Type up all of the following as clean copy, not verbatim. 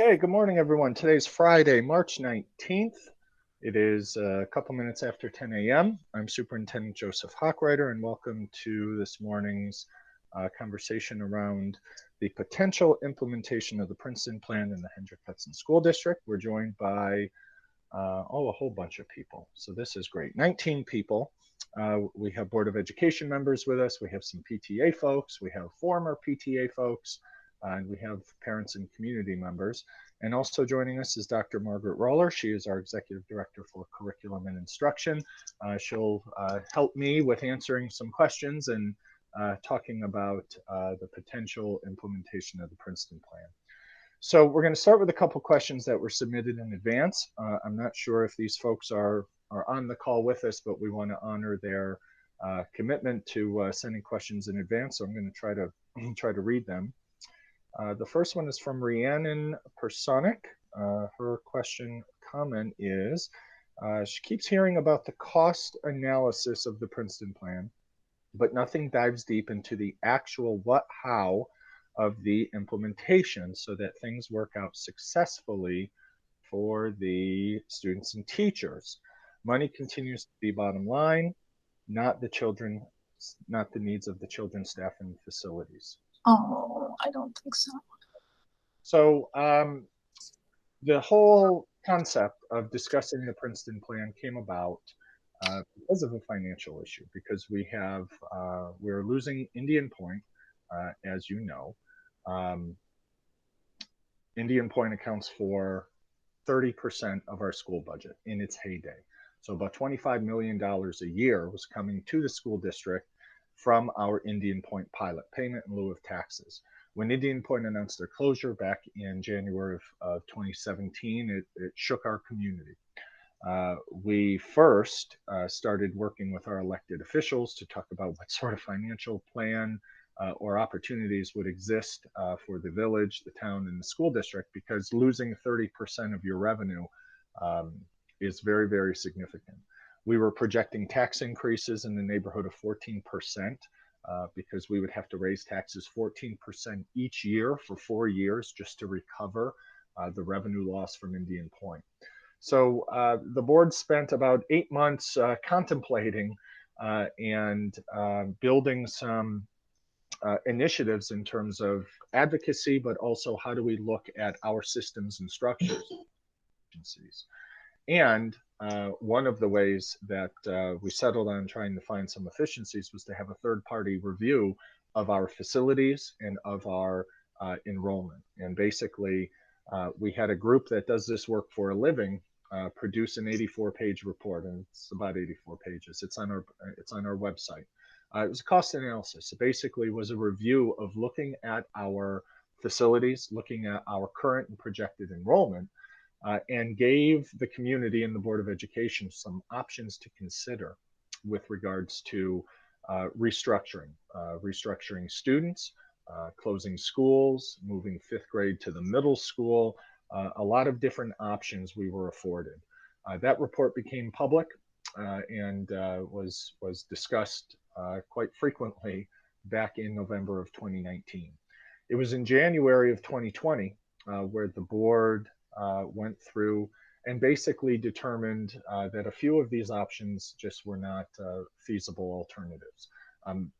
Okay, good morning, everyone. Today's Friday, March 19th. It is a couple minutes after 10 a.m. I'm Superintendent Joseph Hochreiter, and welcome to this morning's conversation around the potential implementation of the Princeton Plan in the Hendrick-Hudson School District. We're joined by a whole bunch of people, so this is great. 19 people. We have Board of Education members with us. We have some PTA folks. We have former PTA folks. And we have parents and community members. And also joining us is Dr. Margaret Roller. She is our Executive Director for Curriculum and Instruction. She'll help me with answering some questions and talking about the potential implementation of the Princeton Plan. So we're going to start with a couple questions that were submitted in advance. I'm not sure if these folks are on the call with us, but we want to honor their commitment to sending questions in advance. So I'm going to try to read them. The first one is from Rhiannon Personic. Her comment is, she keeps hearing about the cost analysis of the Princeton Plan, but nothing dives deep into the actual what, how of the implementation so that things work out successfully for the students and teachers. Money continues to be bottom line, not the needs of the children, staff, and facilities. Oh, I don't think so. So the whole concept of discussing the Princeton Plan came about because of a financial issue, because we're losing Indian Point, as you know. Indian Point accounts for 30% of our school budget in its heyday. So about $25 million a year was coming to the school district from our Indian Point pilot, payment in lieu of taxes. When Indian Point announced their closure back in January of 2017, it shook our community. We first started working with our elected officials to talk about what sort of financial plan or opportunities would exist for the village, the town, and the school district, because losing 30% of your revenue is very, very significant. We were projecting tax increases in the neighborhood of 14%. Because we would have to raise taxes 14% each year for 4 years just to recover the revenue loss from Indian Point. So the board spent about 8 months contemplating and building some initiatives in terms of advocacy, but also how do we look at our systems and structures. And one of the ways that we settled on trying to find some efficiencies was to have a third-party review of our facilities and of our enrollment. And basically, we had a group that does this work for a living produce an 84-page report, and it's about 84 pages. It's on our website. It was a cost analysis. It basically was a review of looking at our facilities, looking at our current and projected enrollment, and gave the community and the Board of Education some options to consider with regards to restructuring students, closing schools, moving 5th grade to the middle school, a lot of different options we were afforded. That report became public and was discussed quite frequently back in November of 2019. It was in January of 2020 where the board went through and basically determined that a few of these options just were not feasible alternatives.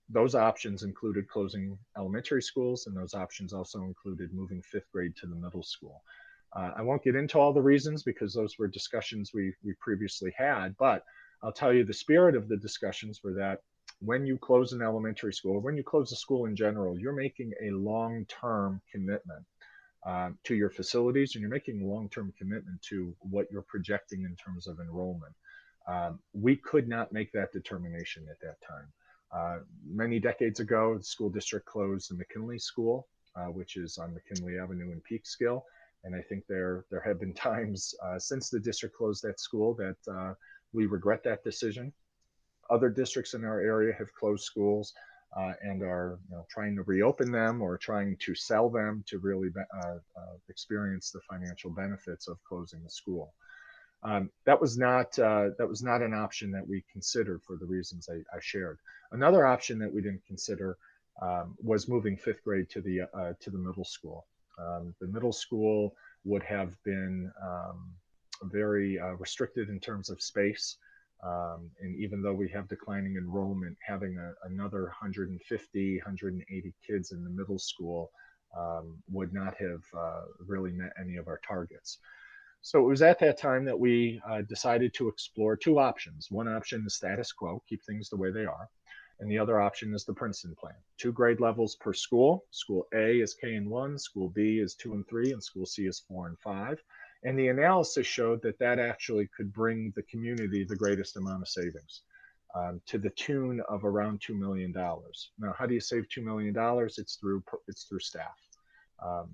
Those options included closing elementary schools, and those options also included moving 5th grade to the middle school. I won't get into all the reasons because those were discussions we previously had, but I'll tell you the spirit of the discussions were that when you close an elementary school, or when you close a school in general, you're making a long-term commitment to your facilities, and you're making a long-term commitment to what you're projecting in terms of enrollment. We could not make that determination at that time. Many decades ago, the school district closed the McKinley school, which is on McKinley Avenue in Peekskill. And I think there have been times since the district closed that school that we regret that decision. Other districts in our area have closed schools and are trying to reopen them or trying to sell them to really experience the financial benefits of closing the school. That was not an option that we considered for the reasons I shared. Another option that we didn't consider was moving 5th grade to the middle school. The middle school would have been very restricted in terms of space. And even though we have declining enrollment, having another 150, 180 kids in the middle school would not have really met any of our targets. So it was at that time that we decided to explore two options. One option is status quo, keep things the way they are. And the other option is the Princeton Plan. 2 grade levels per school. School A is K and 1, School B is 2 and 3, and School C is 4 and 5. And the analysis showed that that actually could bring the community the greatest amount of savings, to the tune of around $2 million. Now, how do you save $2 million? It's through staff. Um,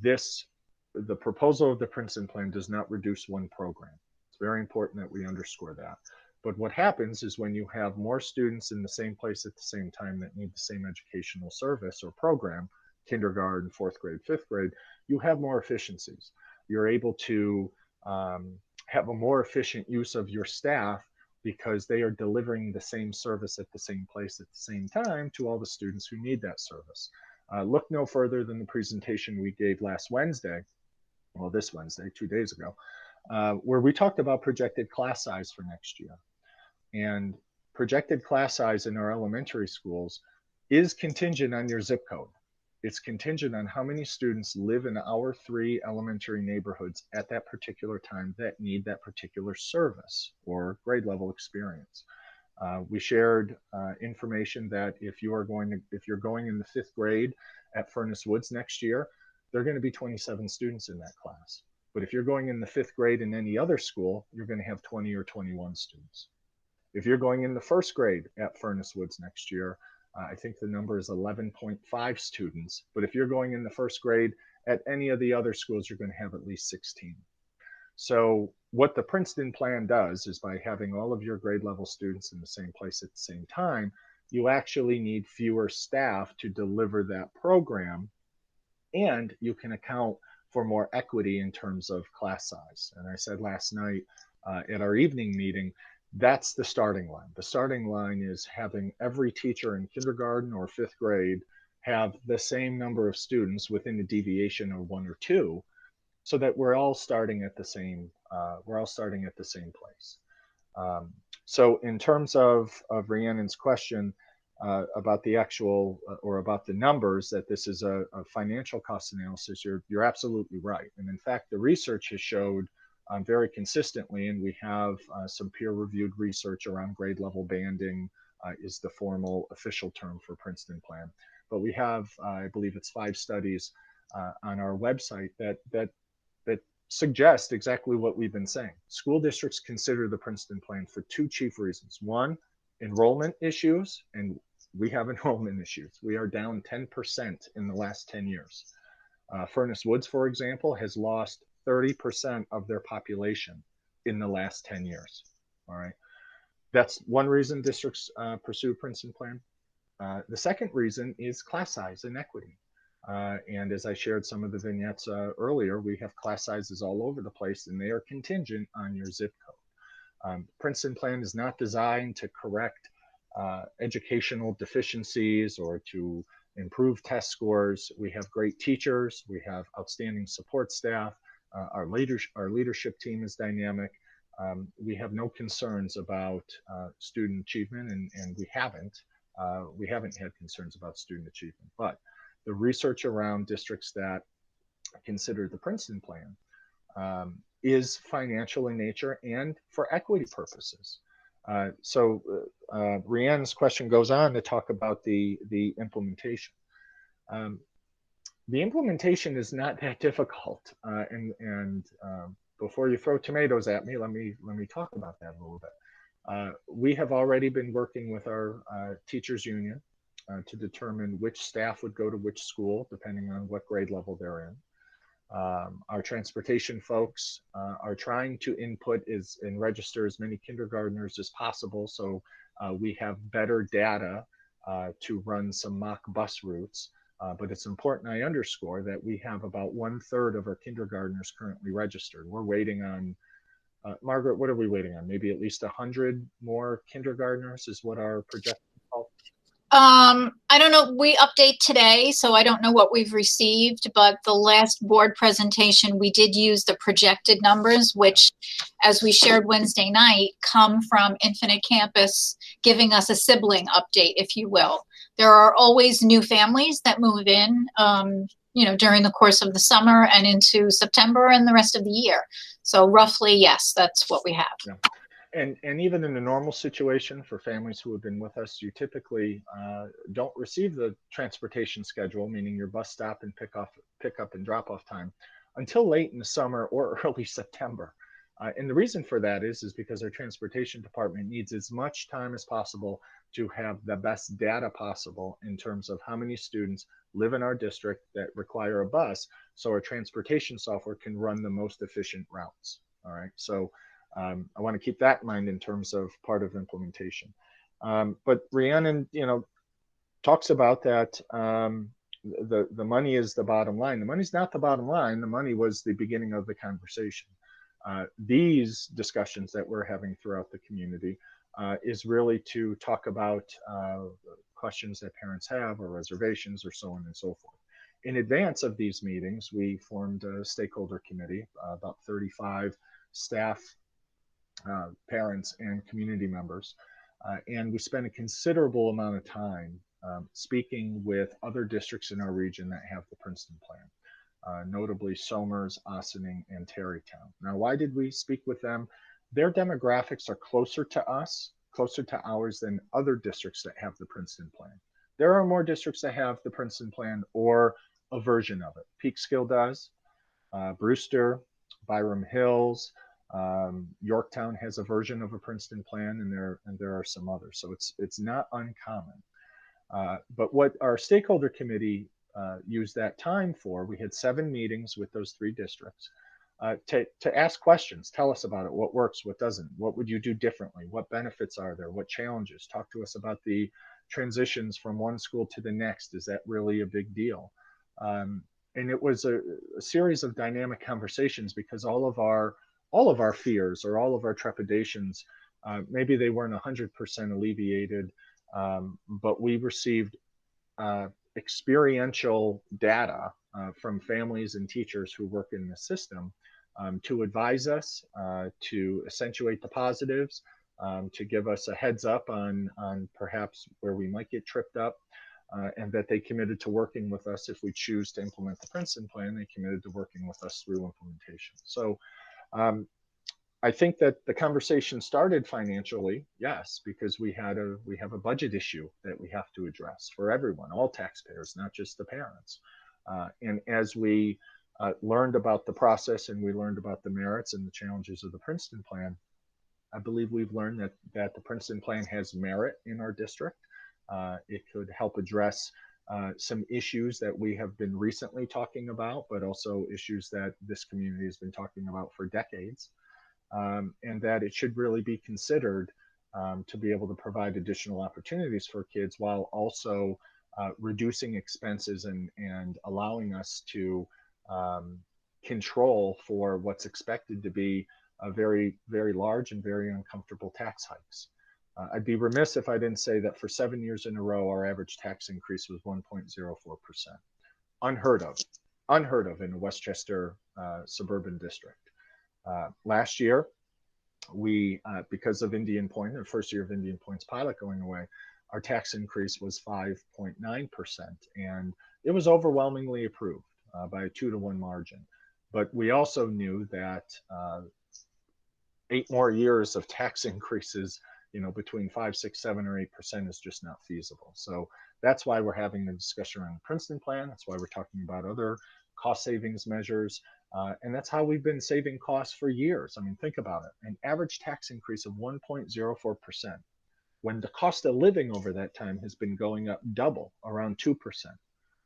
the proposal of the Princeton Plan does not reduce one program. It's very important that we underscore that. But what happens is when you have more students in the same place at the same time that need the same educational service or program, kindergarten, 4th grade, 5th grade, you have more efficiencies. You're able to have a more efficient use of your staff because they are delivering the same service at the same place at the same time to all the students who need that service. Look no further than the presentation we gave last Wednesday, well, this Wednesday, 2 days ago, where we talked about projected class size for next year. And projected class size in our elementary schools is contingent on your zip code. It's contingent on how many students live in our 3 elementary neighborhoods at that particular time that need that particular service or grade level experience. We shared information that if you're going in the 5th grade at Furnace Woods next year, there are going to be 27 students in that class. But if you're going in the 5th grade in any other school, you're going to have 20 or 21 students. If you're going in the 1st grade at Furnace Woods next year, I think the number is 11.5 students. But if you're going in the 1st grade at any of the other schools, you're going to have at least 16. So what the Princeton Plan does is by having all of your grade level students in the same place at the same time, you actually need fewer staff to deliver that program, and you can account for more equity in terms of class size. And I said last night at our evening meeting, that's the starting line. The starting line is having every teacher in kindergarten or 5th grade have the same number of students within a deviation of 1 or 2, so that we're all starting at the same place. So in terms of Rhiannon's question about the actual or about the numbers, that this is a financial cost analysis, you're absolutely right. And in fact, the research has showed very consistently, and we have some peer-reviewed research around grade level banding is the formal official term for Princeton Plan. But we have, I believe it's 5 studies on our website that suggest exactly what we've been saying. School districts consider the Princeton Plan for 2 chief reasons. One, enrollment issues, and we have enrollment issues. We are down 10% in the last 10 years. Furnace Woods, for example, has lost 30% of their population in the last 10 years. All right. That's one reason districts pursue Princeton Plan. The second reason is class size and equity. And as I shared some of the vignettes earlier, we have class sizes all over the place, and they are contingent on your zip code. Princeton Plan is not designed to correct educational deficiencies or to improve test scores. We have great teachers. We have outstanding support staff. Our leadership team is dynamic. We have no concerns about student achievement, and we haven't had concerns about student achievement. But the research around districts that consider the Princeton Plan is financial in nature and for equity purposes. So Rhiannon's question goes on to talk about the implementation. The implementation is not that difficult, and before you throw tomatoes at me, let me talk about that a little bit. We have already been working with our teachers union to determine which staff would go to which school, depending on what grade level they're in. Our transportation folks are trying to input and register as many kindergartners as possible, so we have better data to run some mock bus routes. But it's important I underscore that we have about 1/3 of our kindergartners currently registered. We're waiting on, Margaret, what are we waiting on? Maybe at least 100 more kindergartners is what our projection called. I don't know. We update today, so I don't know what we've received, but the last board presentation, we did use the projected numbers, which, as we shared Wednesday night, come from Infinite Campus giving us a sibling update, if you will. There are always new families that move in, during the course of the summer and into September and the rest of the year. So roughly, yes, that's what we have. Yeah. And even in a normal situation for families who have been with us, you typically don't receive the transportation schedule, meaning your bus stop and pick up and drop off time, until late in the summer or early September. And the reason for that is because our transportation department needs as much time as possible to have the best data possible in terms of how many students live in our district that require a bus, so our transportation software can run the most efficient routes. All right, so I want to keep that in mind in terms of part of implementation. But Rhiannon, talks about that the money is the bottom line. The money's not the bottom line. The money was the beginning of the conversation. These discussions that we're having throughout the community is really to talk about questions that parents have or reservations or so on and so forth. In advance of these meetings, we formed a stakeholder committee, about 35 staff, parents, and community members. And we spent a considerable amount of time speaking with other districts in our region that have the Princeton Plan, notably Somers, Ossining, and Tarrytown. Now, why did we speak with them? Their demographics are closer to us, closer to ours than other districts that have the Princeton Plan. There are more districts that have the Princeton Plan or a version of it. Peekskill does, Brewster, Byram Hills, Yorktown has a version of a Princeton Plan, and there are some others. So it's not uncommon. But what our stakeholder committee used that time for, we had 7 meetings with those 3 districts to ask questions. Tell us about it. What works? What doesn't? What would you do differently? What benefits are there? What challenges? Talk to us about the transitions from one school to the next. Is that really a big deal? And it was a series of dynamic conversations because all of our fears or all of our trepidations, maybe they weren't 100% alleviated, but we received experiential data from families and teachers who work in the system to advise us, to accentuate the positives, to give us a heads up on perhaps where we might get tripped up. And that they committed to working with us if we choose to implement the Princeton Plan. They committed to working with us through implementation. So I think that the conversation started financially, yes, because we have a budget issue that we have to address for everyone, all taxpayers, not just the parents. And as we learned about the process and we learned about the merits and the challenges of the Princeton Plan, I believe we've learned that the Princeton Plan has merit in our district. It could help address some issues that we have been recently talking about, but also issues that this community has been talking about for decades, and that it should really be considered to be able to provide additional opportunities for kids while also reducing expenses and allowing us to control for what's expected to be a very, very large and very uncomfortable tax hikes. I'd be remiss if I didn't say that for 7 years in a row, our average tax increase was 1.04%. Unheard of in a Westchester suburban district. Last year, we, because of Indian Point, the first year of Indian Point's pilot going away, our tax increase was 5.9%. And it was overwhelmingly approved by a 2-to-1 margin. But we also knew that 8 more years of tax increases, between 5, 6, 7, or 8% is just not feasible. So that's why we're having the discussion around the Princeton Plan. That's why we're talking about other cost savings measures. And that's how we've been saving costs for years. I mean, think about it. An average tax increase of 1.04%, when the cost of living over that time has been going up double, around 2%.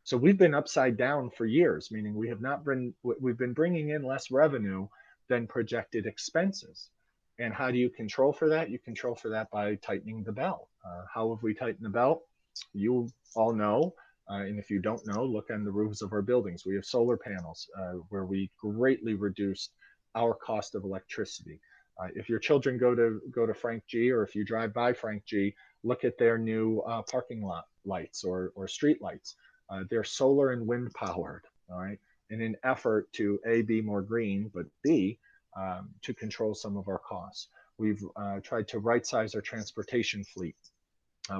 So we've been upside down for years, meaning we've been bringing in less revenue than projected expenses. And how do you control for that? You control for that by tightening the belt. How have we tightened the belt? You all know. And if you don't know, look on the roofs of our buildings. We have solar panels where we greatly reduced our cost of electricity. If your children go to Frank G, or if you drive by Frank G, look at their new parking lot lights or street lights. They're solar and wind powered, all right, in an effort to A, be more green, but B, to control some of our costs. We've tried to right size our transportation fleet.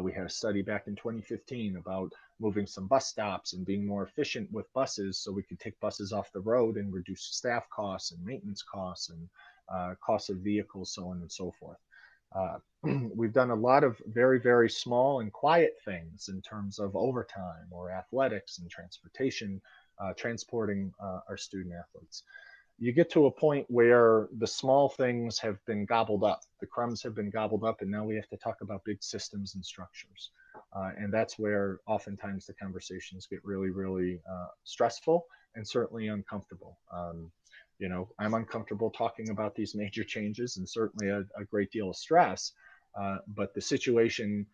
We had a study back in 2015 about moving some bus stops and being more efficient with buses so we could take buses off the road and reduce staff costs and maintenance costs and costs of vehicles, so on and so forth. We've done a lot of very, very small and quiet things in terms of overtime or athletics and transportation, transporting our student athletes. You get to a point where the small things have been gobbled up, the crumbs have been gobbled up, and now we have to talk about big systems and structures. And that's where oftentimes the conversations get really, really stressful and certainly uncomfortable. You know, I'm uncomfortable talking about these major changes and certainly a great deal of stress, but the situation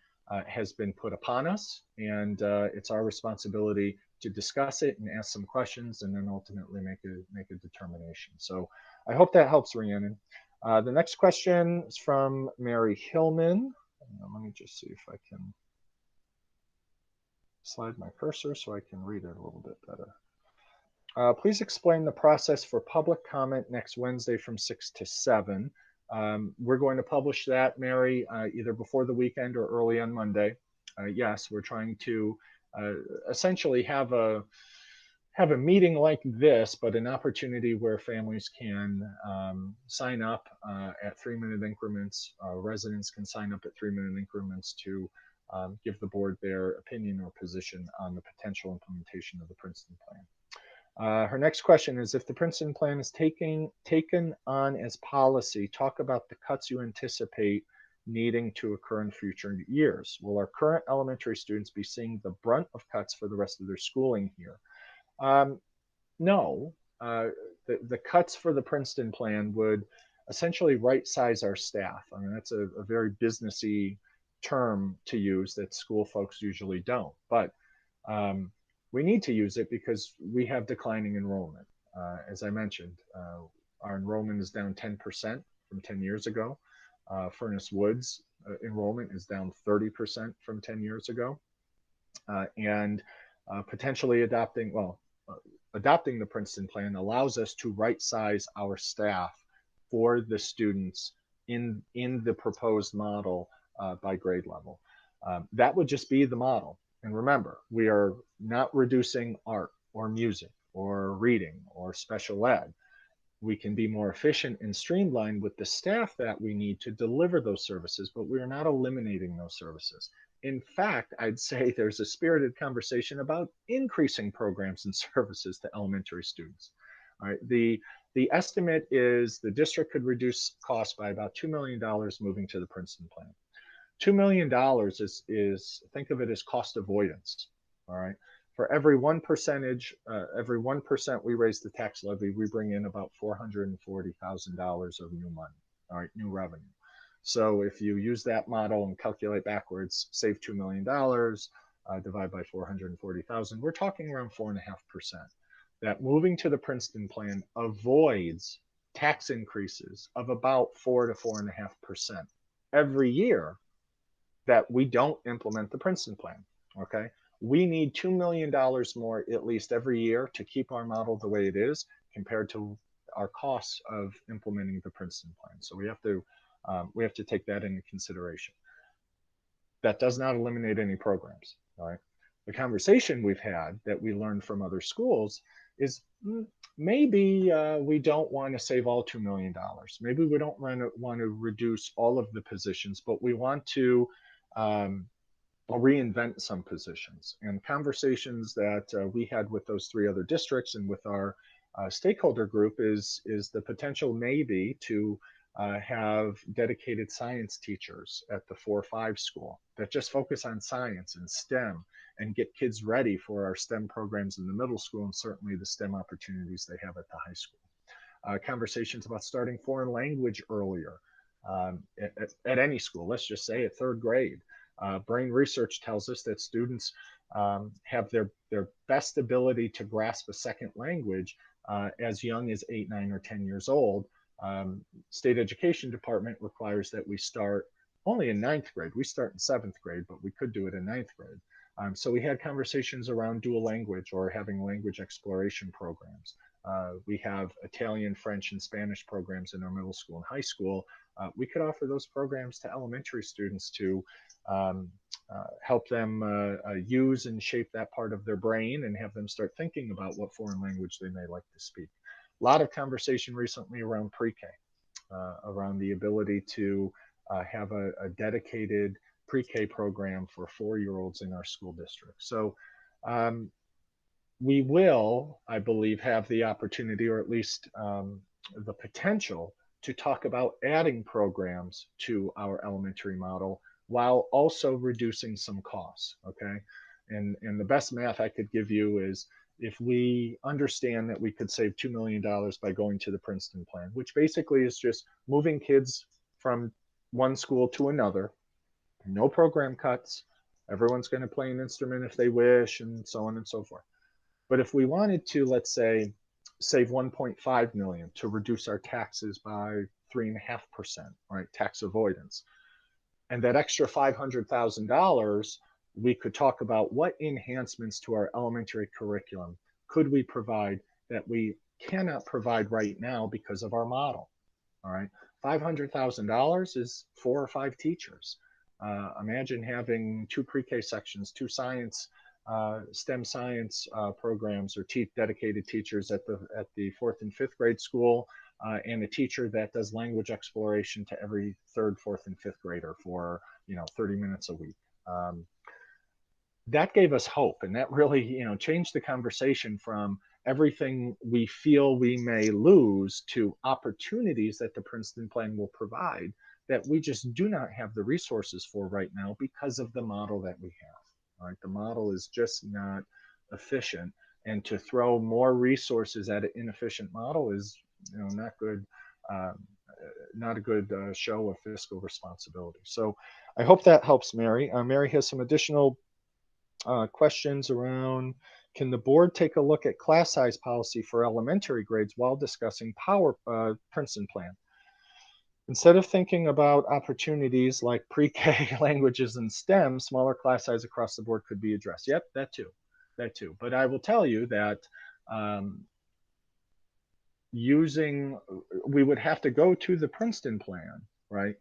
has been put upon us, and it's our responsibility to discuss it and ask some questions and then ultimately make a determination. So I hope that helps, Rhiannon. The next question is from Mary Hillman. Let me just see if I can slide my cursor so I can read it a little bit better. Please explain the process for public comment next Wednesday from 6 to 7. We're going to publish that, Mary, either before the weekend or early on Monday. Yes, we're trying to essentially have a meeting like this, but an opportunity where families can sign up at 3-minute increments. Residents can sign up at 3-minute increments to give the board their opinion or position on the potential implementation of the Princeton Plan. Her next question is, if the Princeton Plan is taken on as policy, talk about the cuts you anticipate needing to occur in future years. Will our current elementary students be seeing the brunt of cuts for the rest of their schooling here? No. The cuts for the Princeton Plan would essentially right size our staff. I mean, that's a very businessy term to use that school folks usually don't. But we need to use it because we have declining enrollment. As I mentioned, our enrollment is down 10% from 10 years ago. Furnace Woods enrollment is down 30% from 10 years ago. And potentially adopting the Princeton Plan allows us to right size our staff for the students in the proposed model by grade level. That would just be the model. And remember, we are not reducing art or music or reading or special ed. We can be more efficient and streamlined with the staff that we need to deliver those services, but we are not eliminating those services. In fact, I'd say there's a spirited conversation about increasing programs and services to elementary students. All right, the estimate is the district could reduce costs by about $2 million moving to the Princeton Plan. $2 million is think of it as cost avoidance. All right. For every 1% we raise the tax levy, we bring in about $440,000 of new money, all right, new revenue. So if you use that model and calculate backwards, save $2 million, divide by 440,000, we're talking around 4.5%. That moving to the Princeton Plan avoids tax increases of about 4 to 4.5% every year that we don't implement the Princeton Plan, okay? We need $2 million more at least every year to keep our model the way it is compared to our costs of implementing the Princeton Plan. So we have to take that into consideration. That does not eliminate any programs, all right? The conversation we've had that we learned from other schools is maybe we don't want to save all $2 million. Maybe we don't want to reduce all of the positions, but we want to reinvent some positions. And conversations that we had with those 3 other districts and with our stakeholder group is the potential maybe to have dedicated science teachers at the 4-5 school that just focus on science and STEM and get kids ready for our STEM programs in the middle school and certainly the STEM opportunities they have at the high school. Conversations about starting foreign language earlier at any school, let's just say at 3rd grade. Brain research tells us that students have their best ability to grasp a second language as young as 8, 9, or 10 years old State Education Department requires that we start only in ninth grade. We start in seventh grade, but we could do it in ninth grade. So we had conversations around dual language or having language exploration programs. We have Italian, French, and Spanish programs in our middle school and high school. We could offer those programs to elementary students to help them use and shape that part of their brain and have them start thinking about what foreign language they may like to speak. A lot of conversation recently around pre-K, around the ability to have a dedicated pre-K program for 4-year-olds in our school district. So we will, I believe, have the opportunity, or at least the potential, to talk about adding programs to our elementary model while also reducing some costs. Okay, and the best math I could give you is if we understand that we could save $2 million by going to the Princeton Plan, which basically is just moving kids from one school to another, no program cuts. Everyone's going to play an instrument if they wish, and so on and so forth. But if we wanted to, let's say, save 1.5 million to reduce our taxes by 3.5%, right? Tax avoidance. And that extra $500,000, we could talk about what enhancements to our elementary curriculum could we provide that we cannot provide right now because of our model. All right. $500,000 is 4 or 5 teachers. Imagine having 2 pre-K sections, 2 science, STEM science programs, or dedicated teachers at the 4th and 5th grade school, and a teacher that does language exploration to every 3rd, 4th, and 5th grader for 30 minutes a week. That gave us hope, and that really changed the conversation from everything we feel we may lose to opportunities that the Princeton Plan will provide that we just do not have the resources for right now because of the model that we have. Right? The model is just not efficient, and to throw more resources at an inefficient model is not good. Not a good show of fiscal responsibility. So I hope that helps Mary. Mary has some additional questions around, can the board take a look at class size policy for elementary grades while discussing Princeton Plan? Instead of thinking about opportunities like pre-K languages and STEM, smaller class size across the board could be addressed. Yep, that too. But I will tell you that we would have to go to the Princeton Plan, right,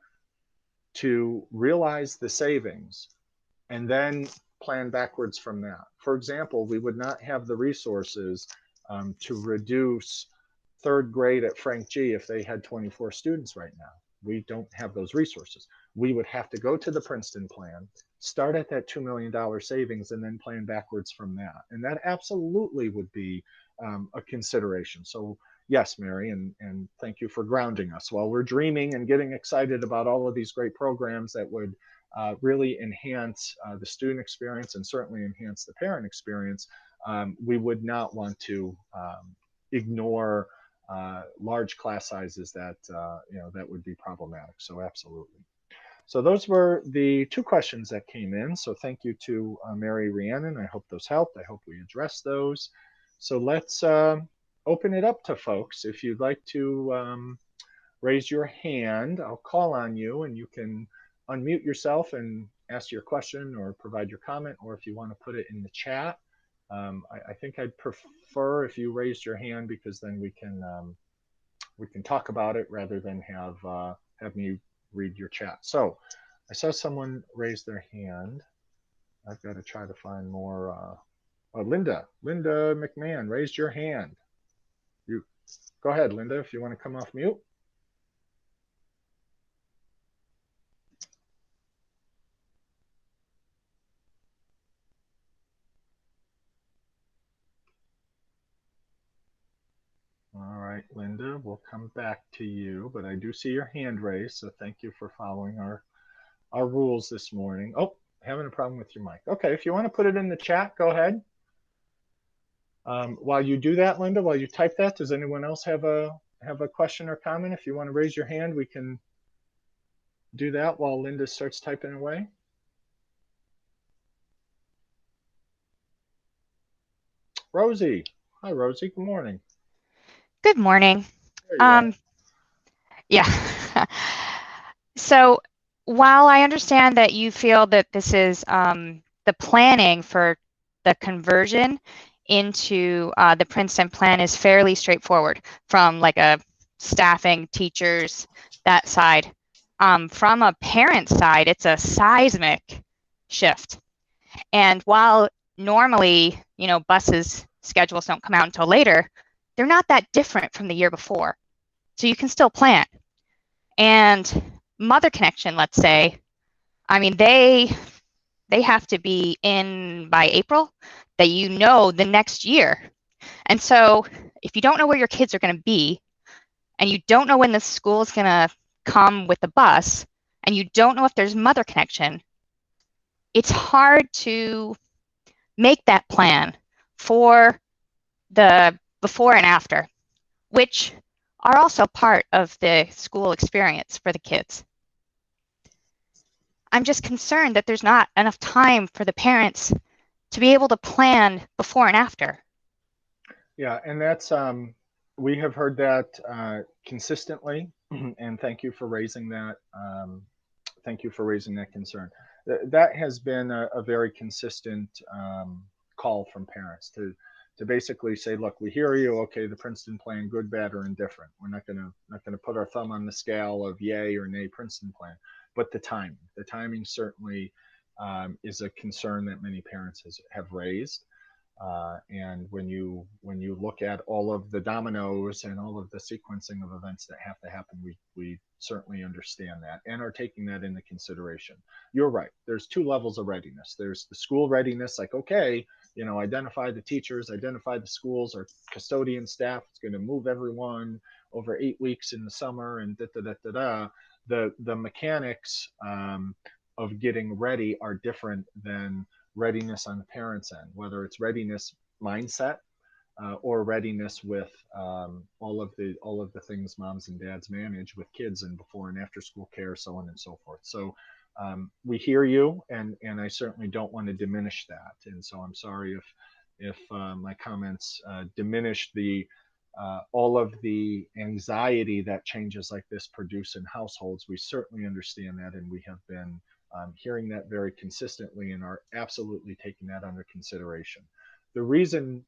to realize the savings and then plan backwards from that. For example, we would not have the resources to reduce 3rd grade at Frank G if they had 24 students right now. We don't have those resources. We would have to go to the Princeton Plan, start at that $2 million savings, and then plan backwards from that. And that absolutely would be a consideration. So yes, Mary, and thank you for grounding us. While we're dreaming and getting excited about all of these great programs that would really enhance the student experience and certainly enhance the parent experience, we would not want to ignore large class sizes that that would be problematic. So absolutely. So those were the 2 questions that came in. So thank you to Mary Rhiannon. I hope those helped. I hope we addressed those. So let's open it up to folks. If you'd like to raise your hand, I'll call on you and you can unmute yourself and ask your question or provide your comment, or if you want to put it in the chat. I think I'd prefer if you raised your hand, because then we can talk about it rather than have me read your chat. So I saw someone raise their hand. I've got to try to find more. Linda McMahon raised your hand. You go ahead, Linda, if you want to come off mute. All right, Linda, we'll come back to you, but I do see your hand raised, so thank you for following our rules this morning. Oh, having a problem with your mic. Okay, if you want to put it in the chat, go ahead. While you do that, Linda, while you type that, does anyone else have a question or comment? If you want to raise your hand, we can do that while Linda starts typing away. Rosie. Hi, Rosie. Good morning. Good morning. Yeah. So while I understand that you feel that this is the planning for the conversion into the Princeton plan is fairly straightforward from like a staffing, teachers, that side. From a parent side, it's a seismic shift. And while normally, buses schedules don't come out until later, they're not that different from the year before. So you can still plan. And Mother Connection, let's say, I mean, they have to be in by April, that the next year. And so if you don't know where your kids are going to be, and you don't know when the school is going to come with the bus, and you don't know if there's Mother Connection, it's hard to make that plan for the before and after, which are also part of the school experience for the kids. I'm just concerned that there's not enough time for the parents to be able to plan before and after. Yeah, and that's we have heard that consistently, and thank you for raising that. Thank you for raising that concern. That has been a very consistent call from parents to basically say, look, we hear you. Okay, the Princeton plan, good, bad, or indifferent. We're not gonna put our thumb on the scale of yay or nay Princeton plan, but the timing certainly is a concern that many parents have raised. And when you look at all of the dominoes and all of the sequencing of events that have to happen, we certainly understand that and are taking that into consideration. You're right. There's two levels of readiness. There's the school readiness, like, okay, identify the teachers, identify the schools, our custodian staff. It's going to move everyone over 8 weeks in the summer, and da da da da da. The mechanics of getting ready are different than readiness on the parents' end, whether it's readiness mindset or readiness with all of the things moms and dads manage with kids and before and after school care, so on and so forth. So we hear you, and I certainly don't want to diminish that. And so I'm sorry if my comments diminish the all of the anxiety that changes like this produce in households. We certainly understand that, and we have been hearing that very consistently and are absolutely taking that under consideration. The reason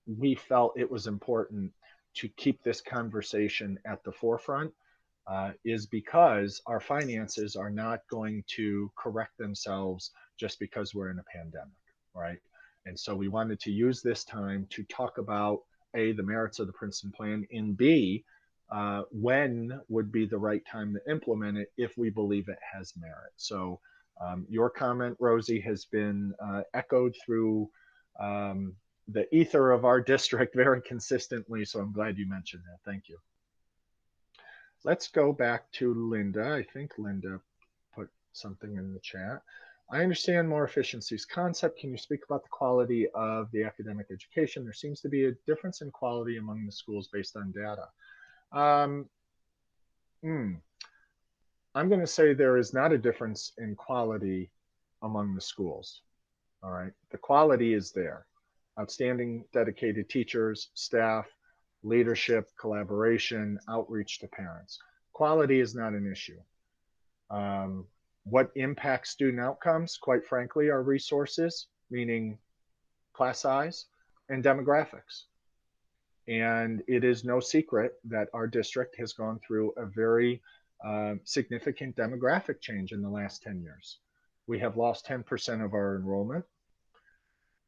we felt it was important to keep this conversation at the forefront is because our finances are not going to correct themselves just because we're in a pandemic, right? And so we wanted to use this time to talk about A, the merits of the Princeton Plan, and B, when would be the right time to implement it if we believe it has merit. So your comment, Rosie, has been echoed through the ether of our district very consistently. So I'm glad you mentioned that. Thank you. Let's go back to Linda. I think Linda put something in the chat. I understand more efficiencies concept. Can you speak about the quality of the academic education? There seems to be a difference in quality among the schools based on data. I'm going to say there is not a difference in quality among the schools. All right. The quality is there. Outstanding, dedicated teachers, staff, leadership, collaboration, outreach to parents. Quality is not an issue. What impacts student outcomes, quite frankly, are resources, meaning class size, and demographics. And it is no secret that our district has gone through a very significant demographic change in the last 10 years. We have lost 10% of our enrollment.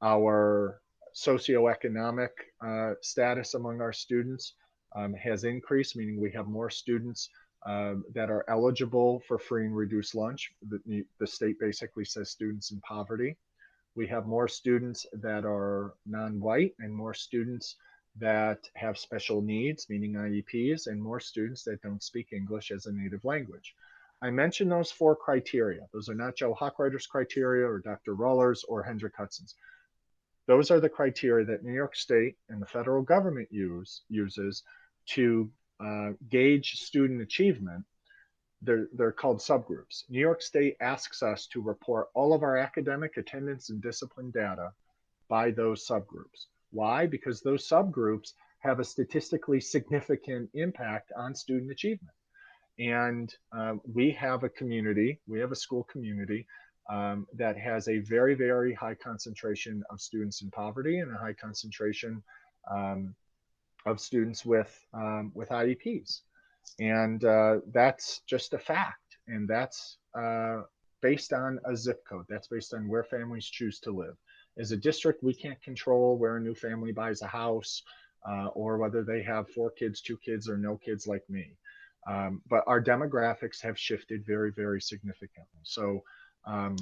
Our socioeconomic status among our students has increased, meaning we have more students that are eligible for free and reduced lunch. The state basically says students in poverty. We have more students that are non-white and more students that have special needs, meaning IEPs, and more students that don't speak English as a native language. I mentioned those four criteria. Those are not Joe Hochreiter's criteria or Dr. Roller's or Hendrik Hudson's. Those are the criteria that New York State and the federal government uses to gauge student achievement. They're called subgroups. New York State asks us to report all of our academic attendance and discipline data by those subgroups. Why? Because those subgroups have a statistically significant impact on student achievement. And we have a community, we have a school community that has a very, very high concentration of students in poverty and a high concentration of students with IEPs. And that's just a fact. And that's based on a zip code. That's based on where families choose to live. As a district, we can't control where a new family buys a house or whether they have 4 kids, 2 kids, or no kids like me. But our demographics have shifted very, very significantly. So I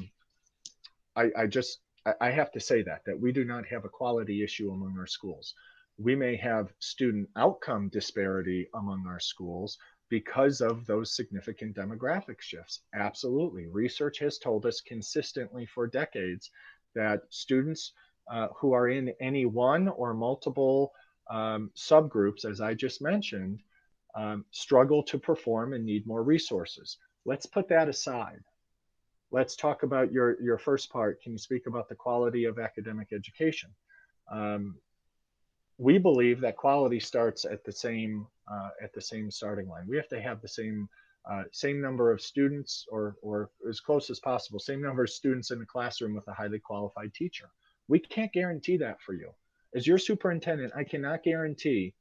have to say that we do not have a quality issue among our schools. We may have student outcome disparity among our schools because of those significant demographic shifts. Absolutely. Research has told us consistently for decades that students who are in any one or multiple subgroups, as I just mentioned, struggle to perform and need more resources. Let's put that aside. Let's talk about your first part. Can you speak about the quality of academic education? We believe that quality starts at the same starting line. We have to have the same number of students, or as close as possible, same number of students in the classroom with a highly qualified teacher. We can't guarantee that for you. As your superintendent, I cannot guarantee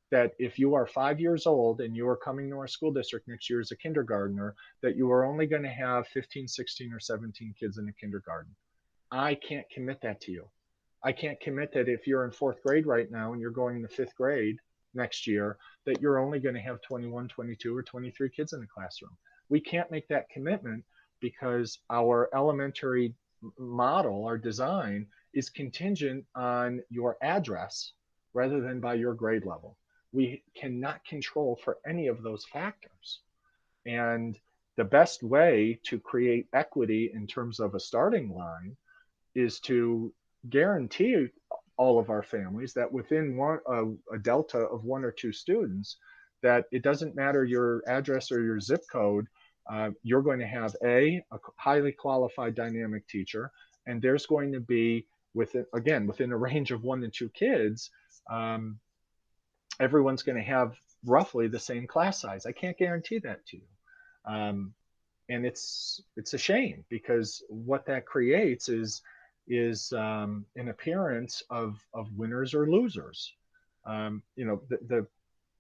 that if you are 5 years old and you are coming to our school district next year as a kindergartner, that you are only going to have 15, 16, or 17 kids in a kindergarten. I can't commit that to you. I can't commit that if you're in 4th grade right now and you're going into 5th grade next year, that you're only going to have 21, 22, or 23 kids in the classroom. We can't make that commitment because our elementary model, our design, is contingent on your address rather than by your grade level. We cannot control for any of those factors. And the best way to create equity in terms of a starting line is to guarantee all of our families that within a delta of 1 or 2 students, that it doesn't matter your address or your zip code, you're going to have a highly qualified dynamic teacher, and there's going to be, within a range of 1 to 2 kids, everyone's going to have roughly the same class size. I can't guarantee that to you. And it's a shame, because what that creates is an appearance of winners or losers.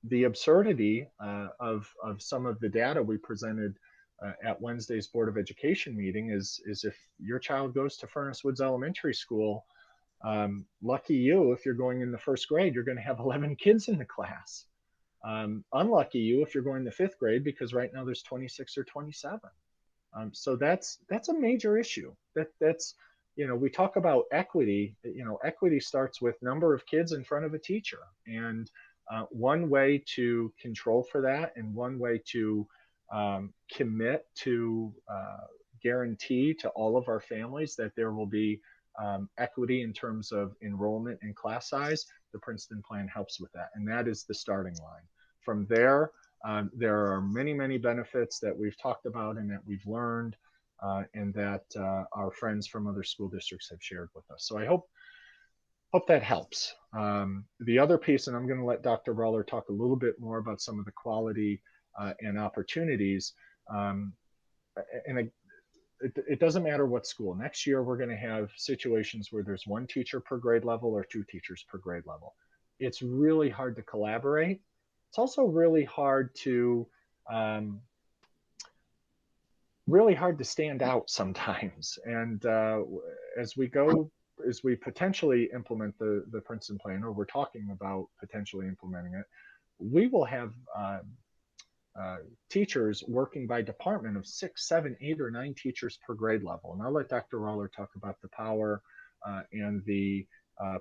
The absurdity of some of the data we presented at Wednesday's Board of Education meeting is if your child goes to Furnace Woods Elementary School, lucky you, if you're going in the 1st grade, you're going to have 11 kids in the class. Unlucky you if you're going to 5th grade, because right now there's 26 or 27. So that's a major issue. That's we talk about equity. Equity starts with number of kids in front of a teacher, and one way to control for that, and one way to commit to guarantee to all of our families that there will be equity in terms of enrollment and class size, the Princeton Plan helps with that. And that is the starting line. From there, there are many, many benefits that we've talked about and that we've learned and that our friends from other school districts have shared with us. So I hope that helps. The other piece, and I'm going to let Dr. Brawler talk a little bit more about some of the quality and opportunities. It doesn't matter what school. Next year, we're going to have situations where there's 1 teacher per grade level or 2 teachers per grade level. It's really hard to collaborate. It's also really hard to stand out sometimes. And as we potentially implement the Princeton Plan, or we're talking about potentially implementing it, we will have teachers working by department of 6, 7, 8, or 9 teachers per grade level. And I'll let Dr. Roller talk about the power and the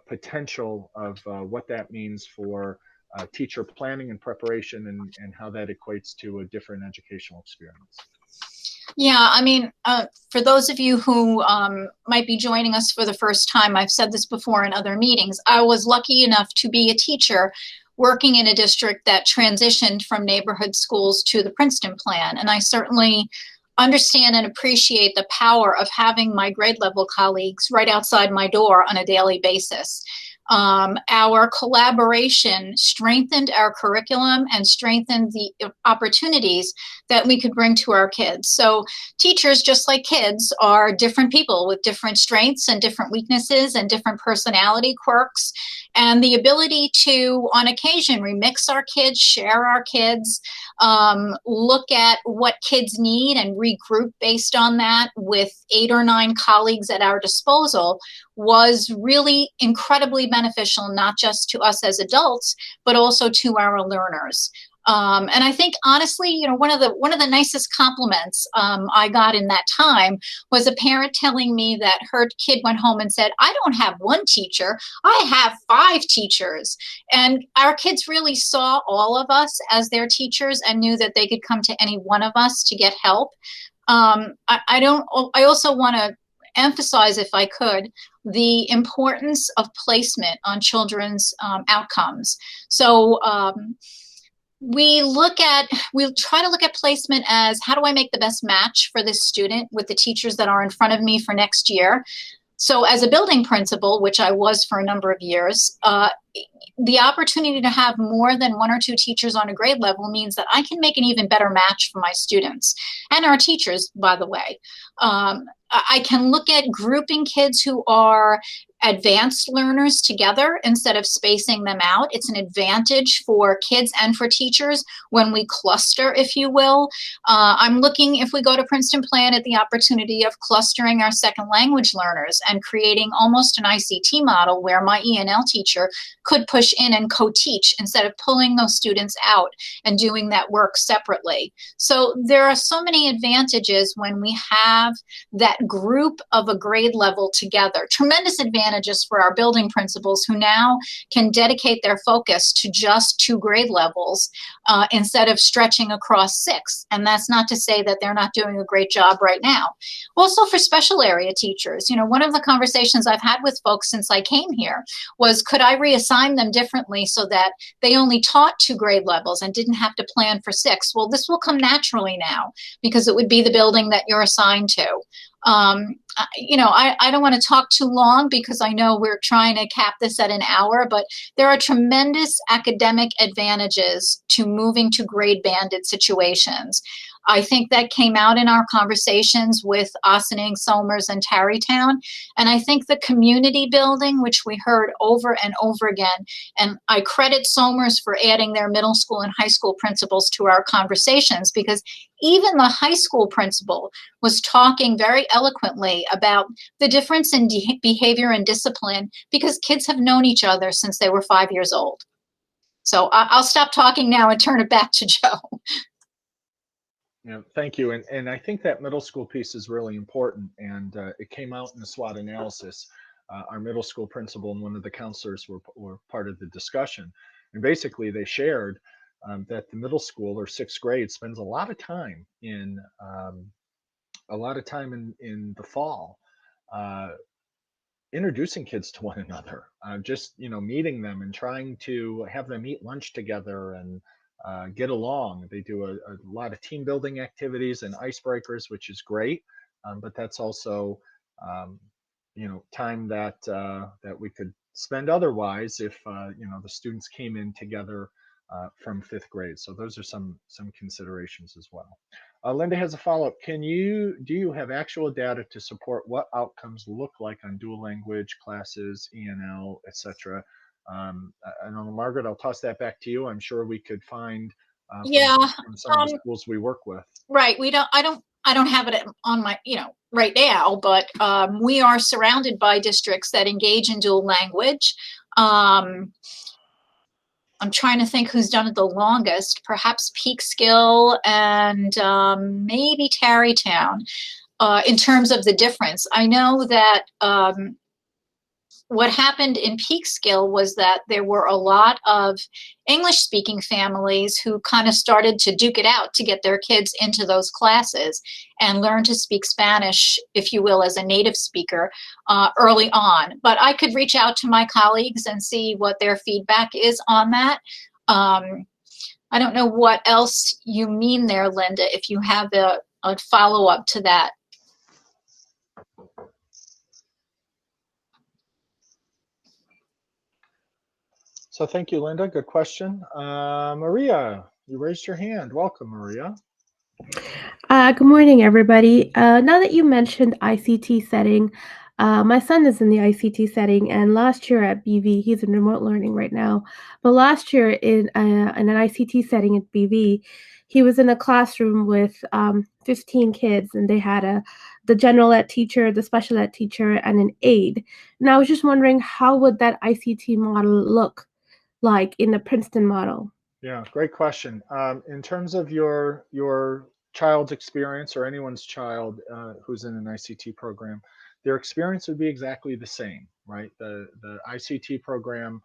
potential of what that means for teacher planning and preparation, and how that equates to a different educational experience. Yeah, I mean, for those of you who might be joining us for the first time, I've said this before in other meetings, I was lucky enough to be a teacher working in a district that transitioned from neighborhood schools to the Princeton Plan. And I certainly understand and appreciate the power of having my grade level colleagues right outside my door on a daily basis. Our collaboration strengthened our curriculum and strengthened the opportunities that we could bring to our kids. So teachers, just like kids, are different people with different strengths and different weaknesses and different personality quirks. And the ability to, on occasion, remix our kids, share our kids, look at what kids need and regroup based on that with 8 or 9 colleagues at our disposal was really incredibly beneficial, not just to us as adults, but also to our learners. And I think, honestly, you know, one of the nicest compliments I got in that time was a parent telling me that her kid went home and said, "I don't have one teacher, I have 5 teachers." And our kids really saw all of us as their teachers and knew that they could come to any one of us to get help. I also want to emphasize, if I could, the importance of placement on children's outcomes. So we try to look at placement as, how do I make the best match for this student with the teachers that are in front of me for next year? So as a building principal, which I was for a number of years, the opportunity to have more than 1 or 2 teachers on a grade level means that I can make an even better match for my students and our teachers, by the way. I can look at grouping kids who are advanced learners together instead of spacing them out. It's an advantage for kids and for teachers when we cluster, if you will. I'm looking, if we go to Princeton Plan, at the opportunity of clustering our second language learners and creating almost an ICT model where my ENL teacher could push in and co-teach instead of pulling those students out and doing that work separately. So there are so many advantages when we have that group of a grade level together. Tremendous advantages for our building principals who now can dedicate their focus to just 2 grade levels instead of stretching across 6. And that's not to say that they're not doing a great job right now. Also for special area teachers, you know, one of the conversations I've had with folks since I came here was, could I reassign them differently so that they only taught 2 grade levels and didn't have to plan for 6? Well, this will come naturally now because it would be the building that you're assigned to. You know, I don't want to talk too long because I know we're trying to cap this at an hour, but there are tremendous academic advantages to moving to grade banded situations. I think that came out in our conversations with Ossining, Somers, and Tarrytown. And I think the community building, which we heard over and over again, and I credit Somers for adding their middle school and high school principals to our conversations, because even the high school principal was talking very eloquently about the difference in behavior and discipline because kids have known each other since they were 5 years old. So I'll stop talking now and turn it back to Joe. Yeah, thank you. And I think that middle school piece is really important. And it came out in the SWOT analysis. Our middle school principal and one of the counselors were part of the discussion. And basically they shared that the middle school, or 6th grade, spends a lot of time in the fall introducing kids to one another, just, you know, meeting them and trying to have them eat lunch together and get along. They do a lot of team building activities and icebreakers, which is great. But that's also, you know, time that that we could spend otherwise if you know, the students came in together from 5th grade. So those are some considerations as well. Linda has a follow-up. Do you have actual data to support what outcomes look like on dual language classes, ENL, etc.? And on Margaret, I'll toss that back to you. I'm sure we could find from some of the schools we work with. Right. I don't have it on my, you know, right now, but we are surrounded by districts that engage in dual language. I'm trying to think who's done it the longest, perhaps Peekskill and maybe Tarrytown in terms of the difference. I know that what happened in Peekskill was that there were a lot of English-speaking families who kind of started to duke it out to get their kids into those classes and learn to speak Spanish, if you will, as a native speaker early on. But I could reach out to my colleagues and see what their feedback is on that. I don't know what else you mean there, Linda, if you have a follow-up to that. So thank you, Linda. Good question. Maria, you raised your hand. Welcome, Maria. Good morning, everybody. Now that you mentioned ICT setting, my son is in the ICT setting, and last year at BV, he's in remote learning right now. But last year in an ICT setting at BV, he was in a classroom with 15 kids, and they had the general ed teacher, the special ed teacher, and an aide. And I was just wondering, how would that ICT model look like in the Princeton model? Yeah, great question. In terms of your child's experience or anyone's child who's in an ICT program, their experience would be exactly the same, right? The ICT program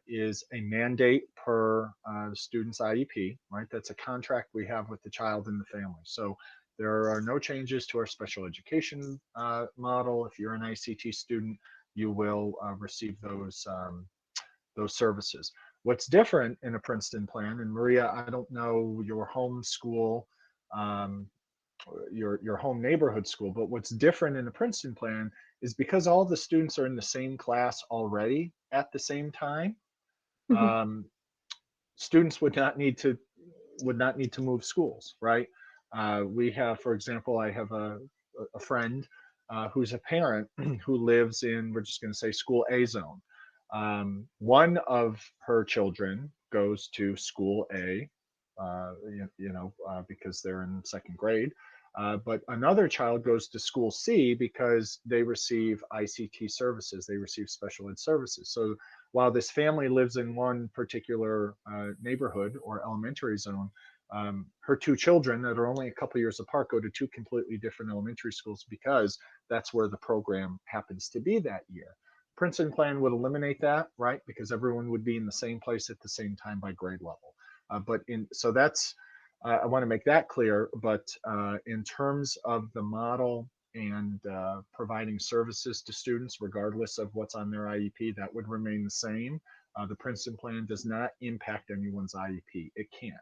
is a mandate per the student's IEP, right? That's a contract we have with the child and the family. So there are no changes to our special education model. If you're an ICT student, you will receive those services. What's different in a Princeton plan, and Maria, I don't know your home school, um, your home neighborhood school, but what's different in a Princeton plan is because all the students are in the same class already at the same time, Mm-hmm. students would not need to move schools, right? We have, for example, I have a friend who's a parent who lives in, we're just going to say, school A zone. One of her children goes to school A, because they're in second grade. But another child goes to school C because they receive ICT services, they receive special ed services. So while this family lives in one particular neighborhood or elementary zone, her two children that are only a couple years apart go to two completely different elementary schools because that's where the program happens to be that year. Princeton Plan would eliminate that, right? Because everyone would be in the same place at the same time by grade level. So that's, I want to make that clear. But in terms of the model and providing services to students, regardless of what's on their IEP, that would remain the same. The Princeton Plan does not impact anyone's IEP. It can't.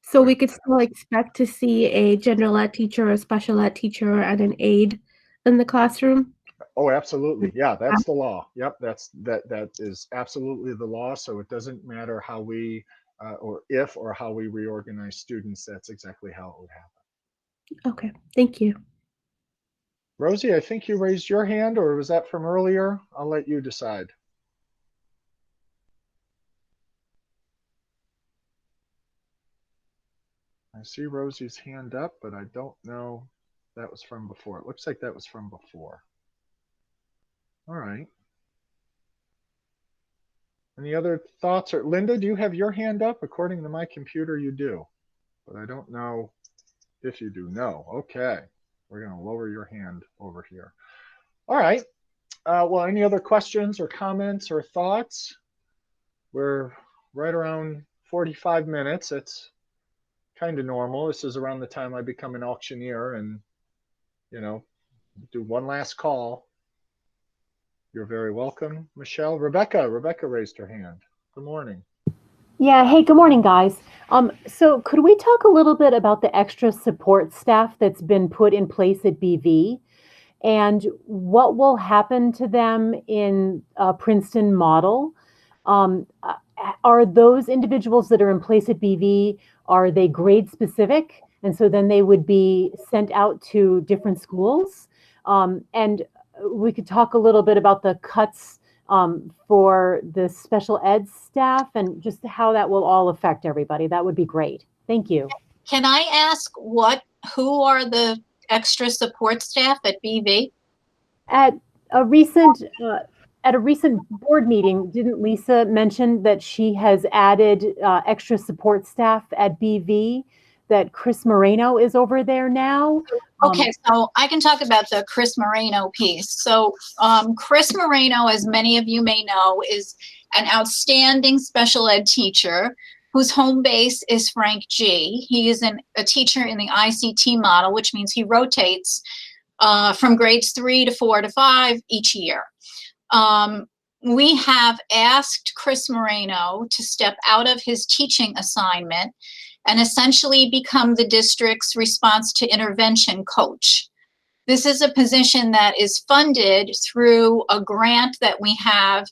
So we could still expect to see a general ed teacher, a special ed teacher, and an aide in the classroom? Oh, absolutely. Yeah, that's the law. Yep, that is absolutely the law. So it doesn't matter how we or how we reorganize students. That's exactly how it would happen. Okay, thank you. Rosie, I think you raised your hand, or was that from earlier? I'll let you decide. I see Rosie's hand up, but I don't know if that was from before. It looks like that was from before. All right. Any other thoughts? Or Linda, do you have your hand up? According to my computer, you do, but I don't know if you do. No. Okay. We're going to lower your hand over here. All right. Well, any other questions or comments or thoughts? We're right around 45 minutes. It's kind of normal. This is around the time I become an auctioneer and, do one last call. You're very welcome, Michelle. Rebecca raised her hand. Good morning. Yeah, hey, good morning, guys. So could we talk a little bit about the extra support staff that's been put in place at BV and what will happen to them in a Princeton model? Are those individuals that are in place at BV, are they grade specific? And so then they would be sent out to different schools? And we could talk a little bit about the cuts for the special ed staff and just how that will all affect everybody. That would be great. Thank you. Can I ask who are the extra support staff at BV? At a recent board meeting, didn't Lisa mention that she has added extra support staff at BV, that Chris Moreno is over there now? Okay, so I can talk about the Chris Moreno piece. So Chris Moreno, as many of you may know, is an outstanding special ed teacher whose home base is Frank G. He is a teacher in the ICT model, which means he rotates from grades 3 to 4 to 5 each year. We have asked Chris Moreno to step out of his teaching assignment and essentially become the district's response to intervention coach. This is a position that is funded through a grant that we have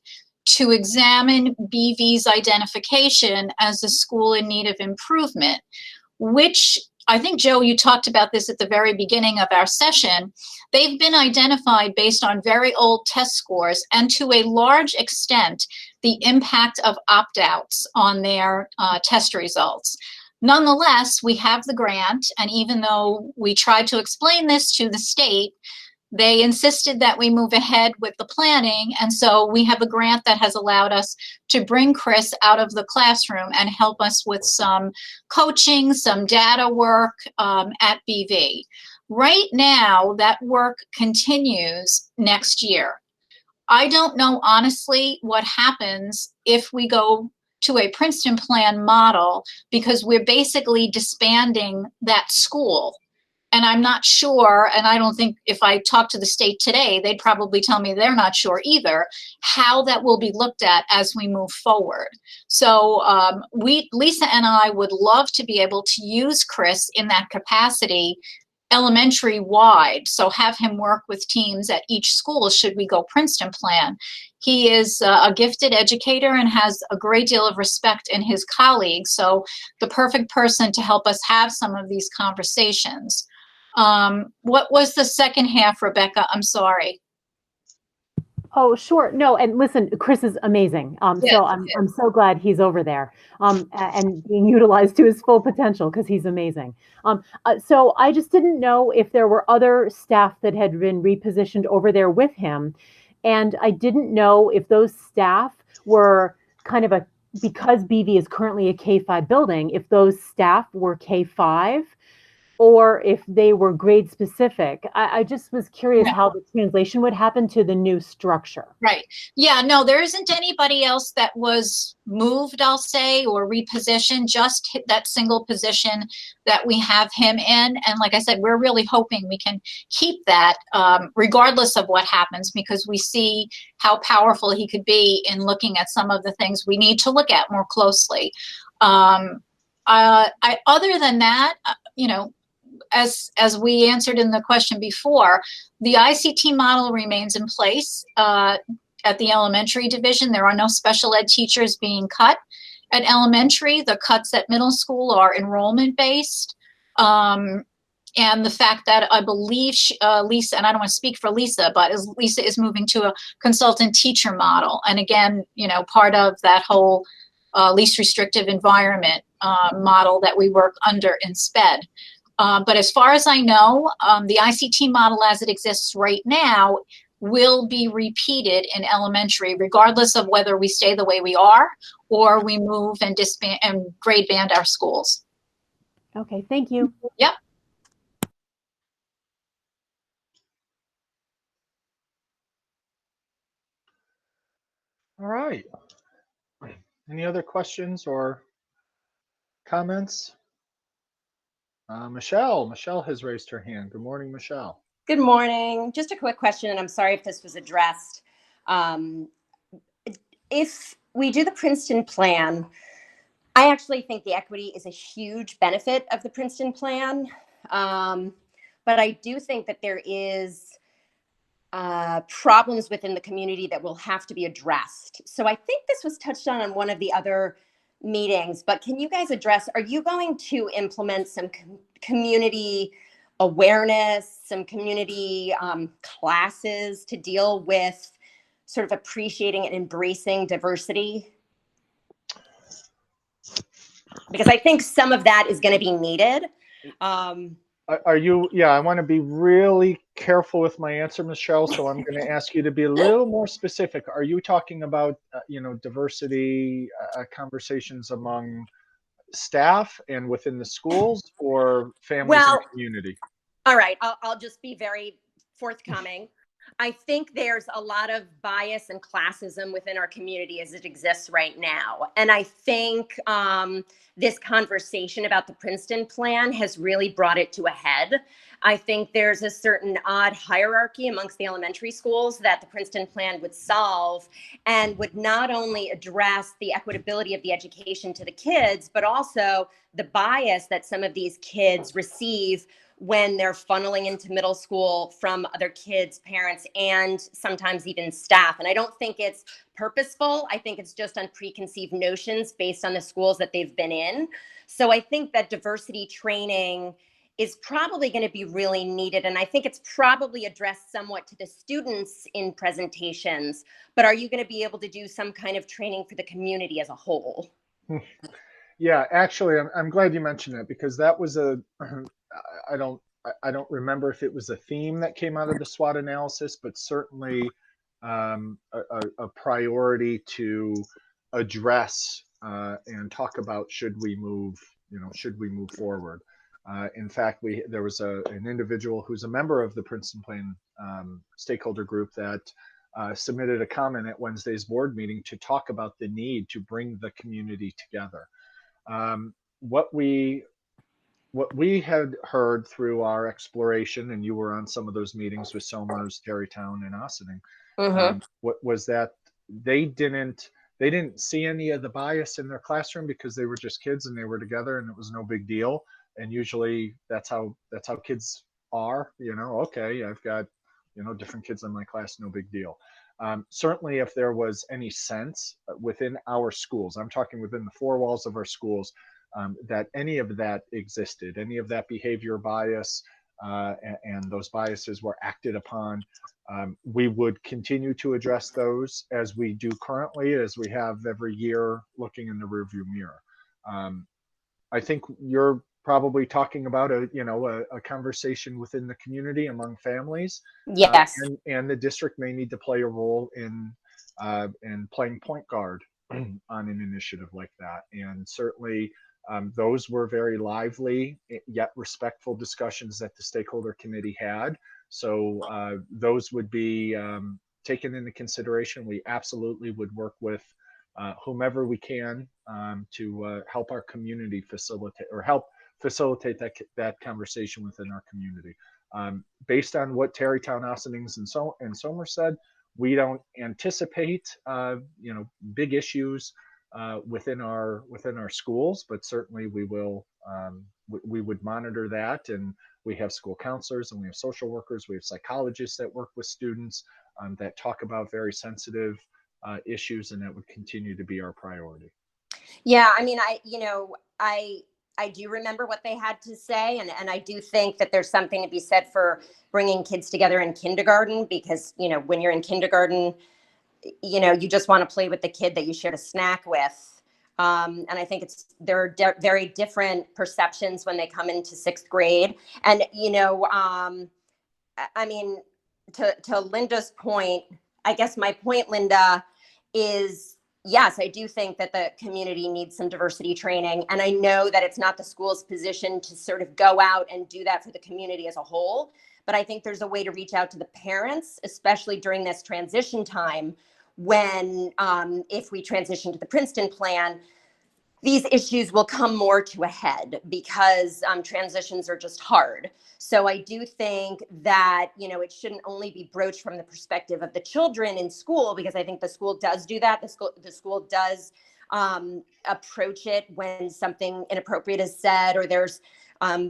to examine BV's identification as a school in need of improvement, which I think, Joe, you talked about this at the very beginning of our session. They've been identified based on very old test scores and to a large extent, the impact of opt-outs on their test results. Nonetheless, we have the grant, and even though we tried to explain this to the state, they insisted that we move ahead with the planning, and so we have a grant that has allowed us to bring Chris out of the classroom and help us with some coaching, some data work at BV. Right now, that work continues next year. I don't know, honestly, what happens if we go to a Princeton Plan model, because we're basically disbanding that school. And I'm not sure, and I don't think if I talk to the state today, they'd probably tell me they're not sure either, how that will be looked at as we move forward. So Lisa and I would love to be able to use Chris in that capacity elementary wide. So have him work with teams at each school should we go Princeton Plan. He is a gifted educator and has a great deal of respect in his colleagues. So the perfect person to help us have some of these conversations. What was the second half, Rebecca? I'm sorry. Oh, sure. No, and listen, Chris is amazing. So I'm so glad he's over there and being utilized to his full potential, because he's amazing. So I just didn't know if there were other staff that had been repositioned over there with him. And I didn't know if those staff were kind of because BV is currently a K-5 building, if those staff were K-5 or if they were grade specific. I just was curious how the translation would happen to the new structure. Right. Yeah, no, there isn't anybody else that was moved, I'll say, or repositioned, just that single position that we have him in. And like I said, we're really hoping we can keep that regardless of what happens, because we see how powerful he could be in looking at some of the things we need to look at more closely. Other than that, you know, as we answered in the question before, the ICT model remains in place at the elementary division. There are no special ed teachers being cut at elementary. The cuts at middle school are enrollment based. And the fact that I believe Lisa, and I don't want to speak for Lisa, but Lisa is moving to a consultant teacher model. And again, you know, part of that whole least restrictive environment model that we work under in SPED. But as far as I know, the ICT model as it exists right now will be repeated in elementary, regardless of whether we stay the way we are or we move and disband and grade band our schools. Okay, thank you. Yep. All right. Any other questions or comments? Michelle has raised her hand. Good morning, Michelle. Good morning. Just a quick question, and I'm sorry if this was addressed. If we do the Princeton Plan, I actually think the equity is a huge benefit of the Princeton Plan. But I do think that there is problems within the community that will have to be addressed. So I think this was touched on one of the other meetings, but can you guys address, are you going to implement some community awareness, some community classes to deal with sort of appreciating and embracing diversity? Because I think some of that is going to be needed. Are you, yeah, I want to be really careful with my answer, Michelle, so I'm going to ask you to be a little more specific. Are you talking about, you know, diversity conversations among staff and within the schools, or families and community? All right, I'll just be very forthcoming. I think there's a lot of bias and classism within our community as it exists right now. And I think this conversation about the Princeton Plan has really brought it to a head. I think there's a certain odd hierarchy amongst the elementary schools that the Princeton Plan would solve, and would not only address the equitability of the education to the kids, but also the bias that some of these kids receive when they're funneling into middle school from other kids, parents, and sometimes even staff. And I don't think it's purposeful. I think it's just on preconceived notions based on the schools that they've been in. So I think that diversity training is probably going to be really needed. And I think it's probably addressed somewhat to the students in presentations, but are you going to be able to do some kind of training for the community as a whole? Yeah, actually, I'm glad you mentioned it, because that was I don't remember if it was a theme that came out of the SWOT analysis, but certainly a priority to address and talk about, should we move forward. In fact, there was an individual who's a member of the Princeton Plan stakeholder group that submitted a comment at Wednesday's board meeting to talk about the need to bring the community together. What we had heard through our exploration, and you were on some of those meetings with Somers, Tarrytown, and Ossining, what was that they didn't see any of the bias in their classroom, because they were just kids and they were together and it was no big deal. And usually that's how kids are, okay, I've got, different kids in my class, no big deal. Certainly if there was any sense within our schools, I'm talking within the four walls of our schools, that any of that existed, any of that behavior bias, and those biases were acted upon, we would continue to address those as we do currently, as we have every year, looking in the rearview mirror. I think you're probably talking about a conversation within the community among families. Yes. And the district may need to play a role in playing point guard on an initiative like that. And certainly those were very lively yet respectful discussions that the Stakeholder Committee had. So those would be taken into consideration. We absolutely would work with whomever we can to help our community facilitate that conversation within our community. Based on what Tarrytown, Ossenings, and Somer said, we don't anticipate big issues within our schools, but certainly we would monitor that. And we have school counselors, and we have social workers, we have psychologists that work with students that talk about very sensitive issues, and that would continue to be our priority. Yeah, I mean, I do remember what they had to say, and I do think that there's something to be said for bringing kids together in kindergarten, because when you're in kindergarten, you just want to play with the kid that you shared a snack with, and I think there are very different perceptions when they come into sixth grade. And I mean, to Linda's point, I guess my point, Linda, is yes, I do think that the community needs some diversity training. And I know that it's not the school's position to sort of go out and do that for the community as a whole. But I think there's a way to reach out to the parents, especially during this transition time when, if we transition to the Princeton Plan, these issues will come more to a head because transitions are just hard. So I do think that, it shouldn't only be broached from the perspective of the children in school, because I think the school does do that. The school does approach it when something inappropriate is said or there's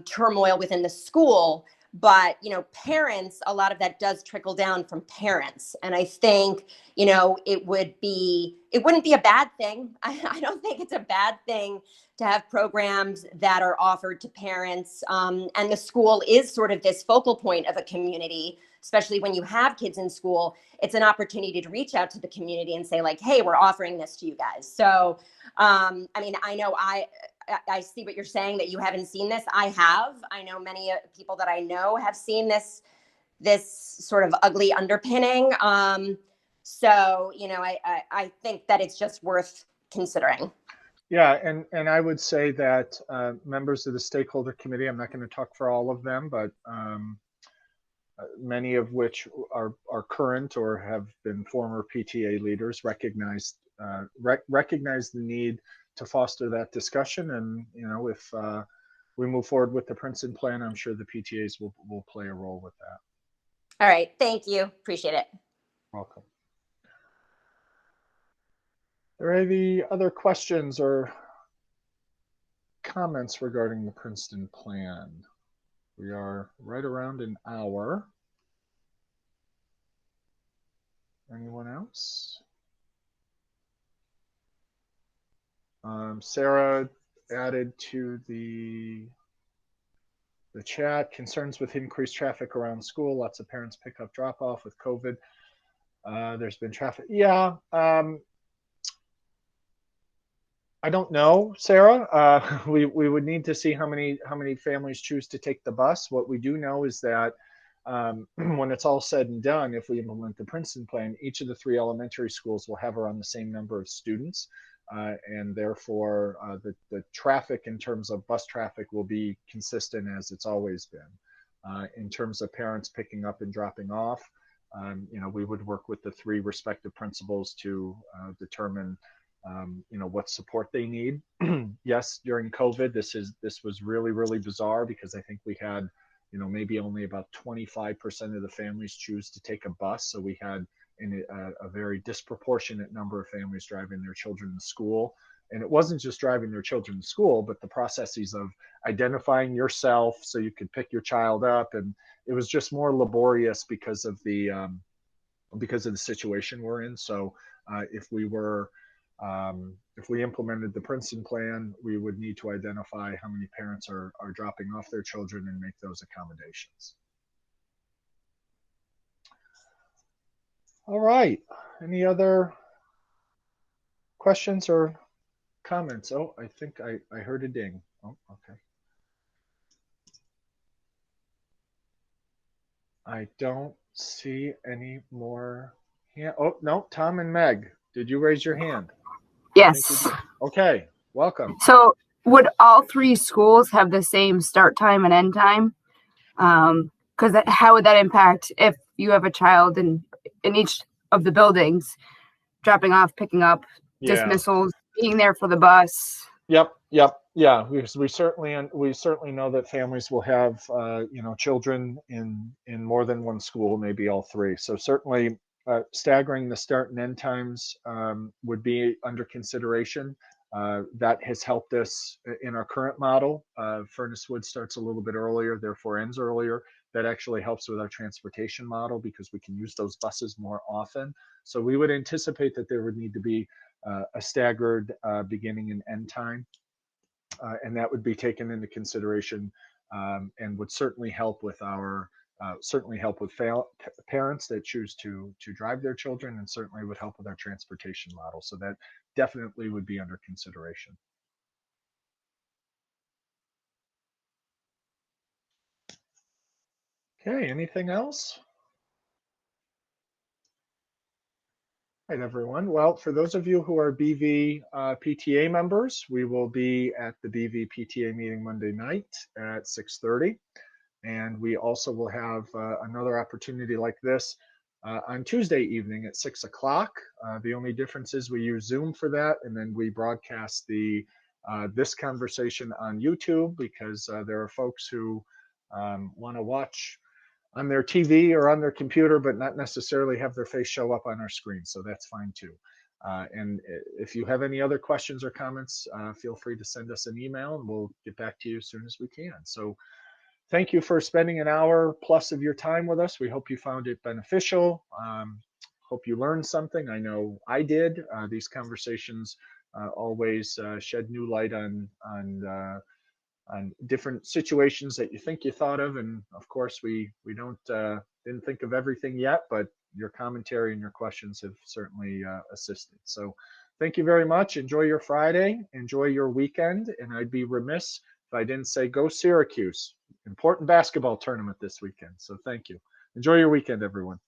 turmoil within the school. But, parents, a lot of that does trickle down from parents. And I think, it wouldn't be a bad thing. I don't think it's a bad thing to have programs that are offered to parents. And the school is sort of this focal point of a community, especially when you have kids in school. It's an opportunity to reach out to the community and say, like, hey, we're offering this to you guys. So, I mean, I know I see what you're saying, that you haven't seen this. I have. I know many people that I know have seen this sort of ugly underpinning. So, I think that it's just worth considering. Yeah, and I would say that members of the Stakeholder Committee, I'm not going to talk for all of them, but many of which are current or have been former PTA leaders, recognize the need to foster that discussion. And if we move forward with the Princeton Plan, I'm sure the PTAs will play a role with that. All right, thank you, appreciate it. Welcome. Are there any other questions or comments regarding the Princeton Plan We are right around an hour. Anyone else? Sarah added to the chat, concerns with increased traffic around school. Lots of parents pick up drop off with COVID. There's been traffic. Yeah. I don't know, Sarah. We would need to see how many families choose to take the bus. What we do know is that when it's all said and done, if we implement the Princeton Plan, each of the 3 elementary schools will have around the same number of students, and therefore the traffic in terms of bus traffic will be consistent as it's always been. In terms of parents picking up and dropping off, we would work with the 3 respective principals to determine what support they need. Yes, during COVID, this was really bizarre because I think we had, maybe only about 25% of the families choose to take a bus. So we had a very disproportionate number of families driving their children to school. And it wasn't just driving their children to school, but the processes of identifying yourself so you could pick your child up. And it was just more laborious because of the situation we're in. So if we implemented the Princeton Plan, we would need to identify how many parents are dropping off their children and make those accommodations. All right. Any other questions or comments? Oh, I think I heard a ding. Oh, okay. I don't see any more hand. Oh, no, Tom and Meg, did you raise your hand? Yes. Okay, welcome. So would all 3 schools have the same start time and end time? Because how would that impact if you have a child in each of the buildings, dropping off, picking up, dismissals, being there for the bus? Yep. Yeah, because we certainly know that families will have children in more than one school, maybe all 3. So certainly staggering the start and end times would be under consideration. That has helped us in our current model. Furnace Wood starts a little bit earlier, therefore ends earlier. That actually helps with our transportation model because we can use those buses more often. So we would anticipate that there would need to be a staggered beginning and end time. And that would be taken into consideration and would certainly help with parents that choose to drive their children, and certainly would help with our transportation model. So that definitely would be under consideration. Okay, anything else? All right, everyone. Well, for those of you who are BV PTA members, we will be at the BV PTA meeting Monday night at 6:30. And we also will have another opportunity like this on Tuesday evening at 6 o'clock. The only difference is we use Zoom for that, and then we broadcast this conversation on YouTube because there are folks who want to watch on their TV or on their computer, but not necessarily have their face show up on our screen. So that's fine too. And if you have any other questions or comments, feel free to send us an email and we'll get back to you as soon as we can. So thank you for spending an hour plus of your time with us. We hope you found it beneficial. Hope you learned something. I know I did. These conversations always shed new light on different situations that you think you thought of. And of course, we didn't think of everything yet, but your commentary and your questions have certainly assisted. So thank you very much. Enjoy your Friday. Enjoy your weekend. And I'd be remiss if I didn't say go Syracuse. Important basketball tournament this weekend. So thank you. Enjoy your weekend, everyone.